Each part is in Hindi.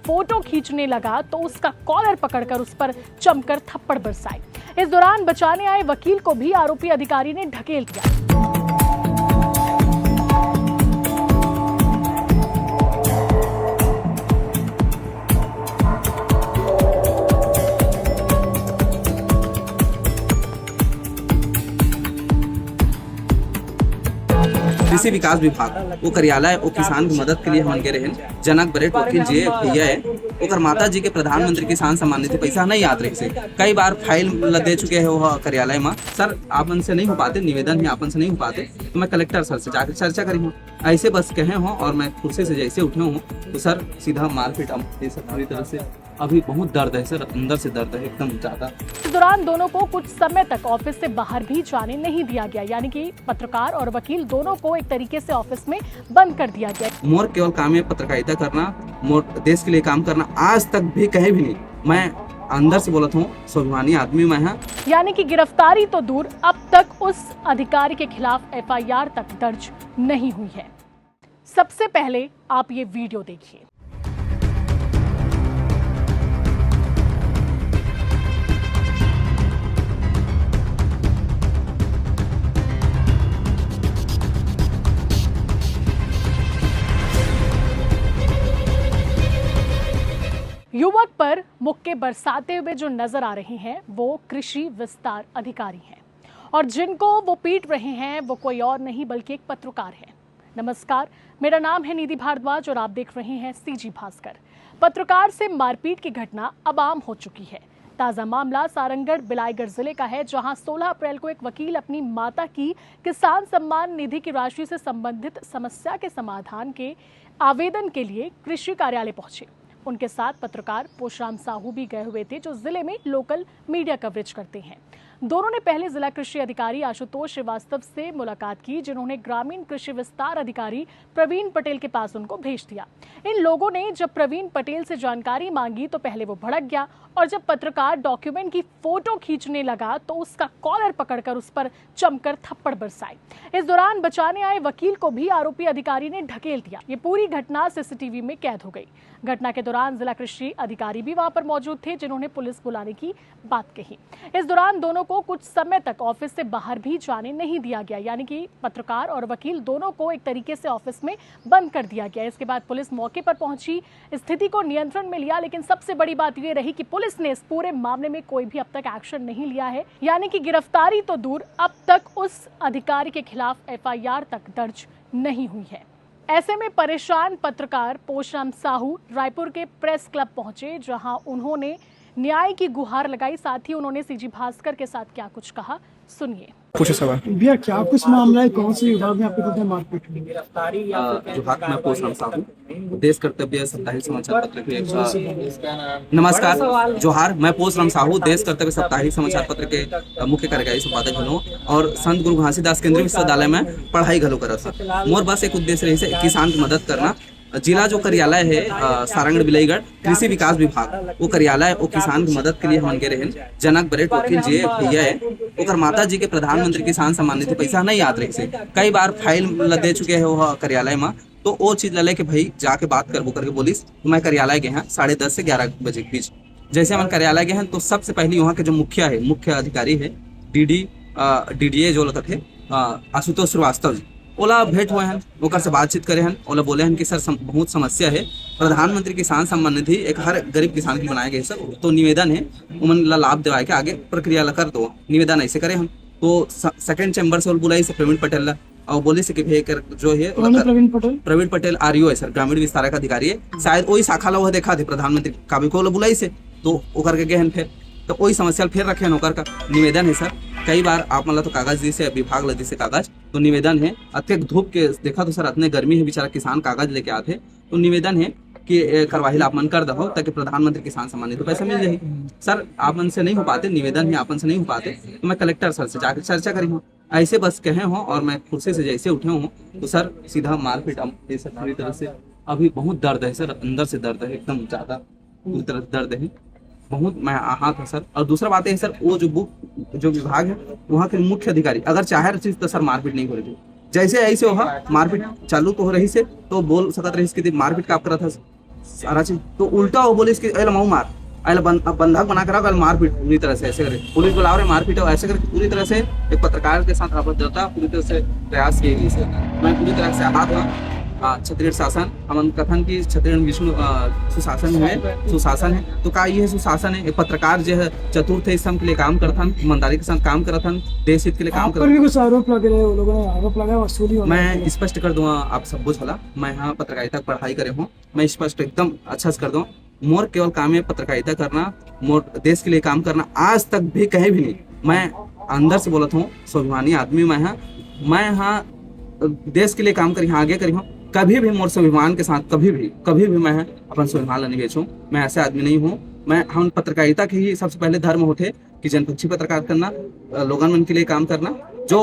फोटो खींचने लगा तो उसका कॉलर पकड़कर उस पर जमकर थप्पड़ बरसाए। इस दौरान बचाने आए वकील को भी आरोपी अधिकारी ने ढकेल दिया। कृषि विकास विभाग वो कार्यालय वो किसान की मदद के लिए हम गए रहे। जनक बरेट वकील जी भैया है ओकर माता जी के प्रधानमंत्री किसान सम्मान निधि पैसा नहीं याद रहे से कई बार फाइल दे चुके हैं वो कार्यालय में। सर आपन से नहीं हो पाते, निवेदन है आपन से नहीं हो पाते तो मैं कलेक्टर सर से जाकर चर्चा करी हूँ। ऐसे बस कहे हो और मैं कुर्सी से जैसे उठे हूँ तो सर सीधा मारपीट पूरी तरह से अभी बहुत दर्द है सर, अंदर से दर्द है एकदम ज्यादा। इस दौरान दोनों को कुछ समय तक ऑफिस से बाहर भी जाने नहीं दिया गया, यानी कि पत्रकार और वकील दोनों को एक तरीके से ऑफिस में बंद कर दिया गया। मोर केवल काम है पत्रकारिता करना, मोर देश के लिए काम करना, आज तक भी कहीं भी नहीं। मैं अंदर से बोलता हूँ स्वाभिमानी आदमी मैं है। यानी कि गिरफ्तारी तो दूर, अब तक उस अधिकारी के खिलाफ एफआईआर तक दर्ज नहीं हुई है। सबसे पहले आप ये वीडियो देखिए। युवक पर मुक्के बरसाते हुए जो नजर आ रहे हैं वो कृषि विस्तार अधिकारी हैं और जिनको वो पीट रहे हैं वो कोई और नहीं बल्कि एक पत्रकार है। नमस्कार, मेरा नाम है निधि भारद्वाज और आप देख रहे हैं सीजी भास्कर। पत्रकार से मारपीट की घटना अब आम हो चुकी है। ताजा मामला सारंगढ़ बिलाईगढ़ जिले का है, जहां 16 अप्रैल को एक वकील अपनी माता की किसान सम्मान निधि की राशि से संबंधित समस्या के समाधान के आवेदन के लिए कृषि कार्यालय पहुंचे। उनके साथ पत्रकार पोशराम साहू भी गए हुए थे, जो जिले में लोकल मीडिया कवरेज करते हैं। दोनों ने पहले जिला कृषि अधिकारी आशुतोष श्रीवास्तव से मुलाकात की, जिन्होंने ग्रामीण कृषि विस्तार अधिकारी प्रवीण पटेल के पास उनको भेज दिया। इन लोगों ने जब प्रवीण पटेल से जानकारी मांगी तो पहले वो भड़क गया और जब पत्रकार डॉक्यूमेंट की फोटो खींचने लगा तो उसका कॉलर पकड़कर उस पर जमकर थप्पड़ बरसाए। इस दौरान बचाने आए वकील को भी आरोपी अधिकारी ने ढकेल दिया। ये पूरी घटना सीसीटीवी में कैद हो गई। घटना के दौरान जिला कृषि अधिकारी भी वहां पर मौजूद थे, जिन्होंने पुलिस बुलाने की बात कही। इस दौरान दोनों को कुछ समय तक ऑफिस से बाहर भी जाने नहीं दिया गया, यानी कि पत्रकार और वकील दोनों को एक तरीके से ऑफिस में बंद कर दिया गया। इसके बाद पुलिस मौके पर पहुंची, स्थिति को नियंत्रण में लिया, लेकिन सबसे बड़ी बात यह रही कि पुलिस ने इस पूरे मामले में कोई भी अब तक एक्शन नहीं लिया है। यानी कि गिरफ्तारी तो दूर, अब तक उस अधिकारी के खिलाफ एफआईआर तक दर्ज नहीं हुई है। ऐसे में परेशान पत्रकार पोशराम साहू रायपुर के प्रेस क्लब पहुंचे, जहां उन्होंने न्याय की गुहार लगाई। साथ ही उन्होंने सीजी भास्कर के साथ क्या कुछ कहा, सुनिए। पूछो सवाल भैया, क्या कुछ मामला है? कौन से विभाग में आपको कितने मारपीट हुई? विभाग में पोशराम साहू, देश कर्तव्य साप्ताहिक समाचार पत्र के नमस्कार जोहार। मैं पोशराम साहू, देश कर्तव्य साप्ताहिक समाचार पत्र के मुख्य कार्यकारी संपादक हूँ और संत गुरु घासीदास केंद्रीय विश्वविद्यालय में पढ़ाई घलो करत। मोर बस एक उद्देश्य रही से किसान की मदद करना। जिला जो कार्यालय है सारंगढ़ बिलाईगढ़ कृषि विकास विभाग वो कार्यालय वो किसान की मदद के लिए हम गए रहे। जनक बरेट वकील जी भैया है ओकर माता जी के प्रधानमंत्री किसान सम्मान निधि पैसा नहीं याद रहे से कई बार फाइल दे चुके हैं वो कार्यालय में। तो वो चीज ले के भाई जाके बात कर वो करके बोलिस। तो मैं कार्यालय गए हैं 10:30 से 11 बजे के बीच। जैसे हम कार्यालय गए हैं तो सबसे पहले वहाँ के जो मुख्य अधिकारी है डीडीए जो लगते है आशुतोष श्रीवास्तव जी, ओला भेंट हुए हैं, ओकर से बातचीत करे हैं। ओला बोले हैं कि सर बहुत समस्या है, प्रधानमंत्री किसान सम्मान निधि एक हर गरीब किसान की बनाए गए सर, तो निवेदन है उमन ला लाभ दिवाए के आगे प्रक्रिया ला कर दो, निवेदन ऐसे करे हम। तो सेकंड चैम्बर से बुलाई से प्रवीण पटेल ला और बोले से कि भाई जो है प्रवीण पटेल आरईओ है सर, ग्रामीण विस्तार का अधिकारी है, शायद वही शाखा ला वो देखा थे प्रधानमंत्री काबी को बुलाई से, तो ओकर के गए फिर तो वही समस्या फिर रखे ओकर का निवेदन है सर। कई बार आप मतलब तो कागज दी से विभाग लदी से कागज तो निवेदन है, अत्यधिक धूप के देखा तो सर इतने गर्मी है, बेचारा किसान कागज लेके आते तो निवेदन है कि करवाही आप मन कर दो ताकि प्रधानमंत्री किसान सम्मान निधि पैसा मिल जाए। सर आप मन से नहीं हो पाते, निवेदन है आपन से नहीं हो पाते तो मैं कलेक्टर सर से जाकर चर्चा करी हूँ। ऐसे बस कहे हो और मैं कुर्सी से जैसे उठे हूँ तो सर सीधा मारपीट पूरी तरह से अभी बहुत दर्द है सर, अंदर से दर्द है एकदम ज्यादा, पूरी तरह दर्द है बहुत। मैं आहत है सर। और दूसरा बात है सर, वो जो विभाग है वहाँ के मुख्य अधिकारी अगर चाहे चीज तो सर मारपीट नहीं हो रही थी, जैसे ऐसे वहाँ मारपीट चालू तो हो रही से तो बोल सकत रही कि मारपीट का करा था सारा चीज तो उल्टा वो बोले इसके अरे माऊ मार अरे बंधक बना कर रखा, मार पीट पूरी तरह से ऐसे करे, पुलिस बुला रहे मार पीट ऐसे करे पूरी तरह से। एक पत्रकार के साथ आपत्तिजनक पूरी तरह से प्रयास किए गए से मैं पूरी तरह से आहत हूँ। छत्तीसगढ़ शासन हम कथन की छत्तीसगढ़ विष्णु सुशासन है तो का ये सुशासन है। एक पत्रकार जो है चतुर्थ इस के लिए काम करता, ईमानदारी के साथ काम करता, देश हित के लिए काम करता। भी कुछ आरोप लग रहे हैं, वो लोगों ने आरोप लगाया वसूली। मैं स्पष्ट कर दूंगा आप सब बुझ होला, मैं यहाँ पत्रकारिता पढ़ाई करे हूँ, मैं स्पष्ट एकदम अच्छा से कर दूँ। मोर केवल काम है पत्रकारिता करना, मोर देश के लिए काम करना, आज तक भी कहीं भी नहीं। मैं अंदर से बोलता हूँ, स्वाभिमानी आदमी मैं यहाँ देश के लिए काम करी, आगे करी हूँ। कभी भी मोर स्वाभिमान के साथ कभी भी मैं अपन स्वाभिमान नहीं बेचूं। मैं ऐसे आदमी नहीं हूँ। मैं हम पत्रकारिता के ही सबसे पहले धर्म होते कि जनपक्षी पत्रकार करना, लोगन मन के लिए काम करना। जो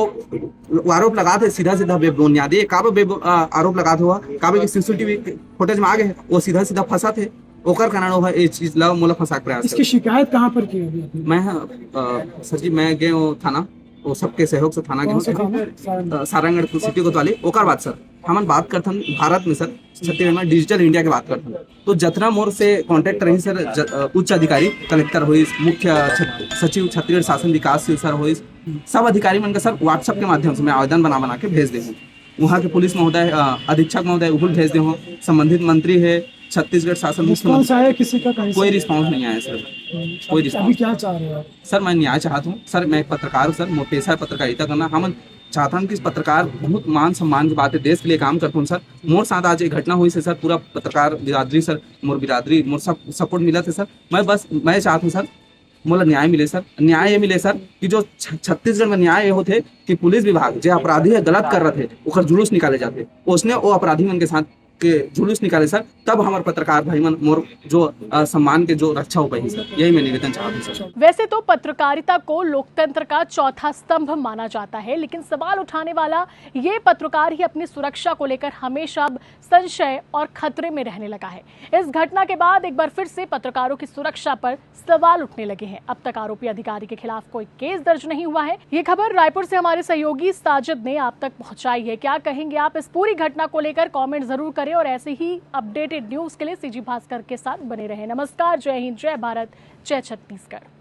आरोप लगाते सीधा बेबुनियादी आरोप लगाते हुआ काबे सीसीटीवी फुटेज में आ गए, वो सीधा फंसा थे ओकर कारण वो ये चीज ला मोला फंसा प्रयास। इसकी शिकायत कहाँ पर की अभी? मैं सर जी मैं गए वो थाना, वो सबके सहयोग से थाना गए सारंगढ़ सिटी कोतवाली। ओकर बाद सर हम बात करथन भारत में सर छत्तीसगढ़ में डिजिटल इंडिया के बात करथन तो जतना मोर से कांटेक्ट रही सर उच्च अधिकारी कलेक्टर हुई, मुख्य सचिव छत्तीसगढ़ शासन विकास सर हुई, सब अधिकारी मन का सर व्हाट्सएप के माध्यम से मैं आवेदन बना के भेज दे हूँ। वहाँ के पुलिस महोदय अधीक्षक महोदय उहुल भेज दे हूँ, संबंधित मंत्री है छत्तीसगढ़ शासन मुख्यमंत्री, किसी का कोई रिस्पॉन्स नहीं आया सर, कोई रिस्पॉन्स। क्या चाह रहे हो सर? मैं न्याय चाहता हूँ सर, मैं एक पत्रकार हूँ सर, मोर पेशा है पत्रकारिता करना। हम चाहता हूँ कि पत्रकार बहुत मान सम्मान की बात है, देश के लिए काम करता हूँ सर। मोर साथ आज एक घटना हुई से सर, पूरा पत्रकार बिरादरी सर, मोर बिरादरी मोर सब सपोर्ट मिला थे सर। मैं चाहता हूँ सर मोला न्याय मिले सर। न्याय ये मिले सर कि जो छत्तीसगढ़ में न्याय ये होते कि पुलिस विभाग जो अपराधी है गलत कर रहे थे ओकर जुलूस निकाले जाते, उसने वो अपराधी मन के साथ के जुलूस निकाले सर, तब हमारे पत्रकार भाई मन मोर जो सम्मान के जो रक्षा हो पाई सर, यही मैं निवेदन चाहता हूँ सर। वैसे तो पत्रकारिता को लोकतंत्र का चौथा स्तंभ माना जाता है, लेकिन सवाल उठाने वाला ये पत्रकार ही अपनी सुरक्षा को लेकर हमेशा संशय और खतरे में रहने लगा है। इस घटना के बाद एक बार फिर से पत्रकारों की सुरक्षा पर सवाल उठने लगे हैं। अब तक आरोपी अधिकारी के खिलाफ कोई केस दर्ज नहीं हुआ है। ये खबर रायपुर से हमारे सहयोगी साजिद ने आप तक पहुंचाई है। क्या कहेंगे आप इस पूरी घटना को लेकर? कमेंट जरूर करें और ऐसे ही अपडेटेड न्यूज के लिए सीजी भास्कर के साथ बने रहें। नमस्कार, जय हिंद, जय भारत, जय छत्तीसगढ़।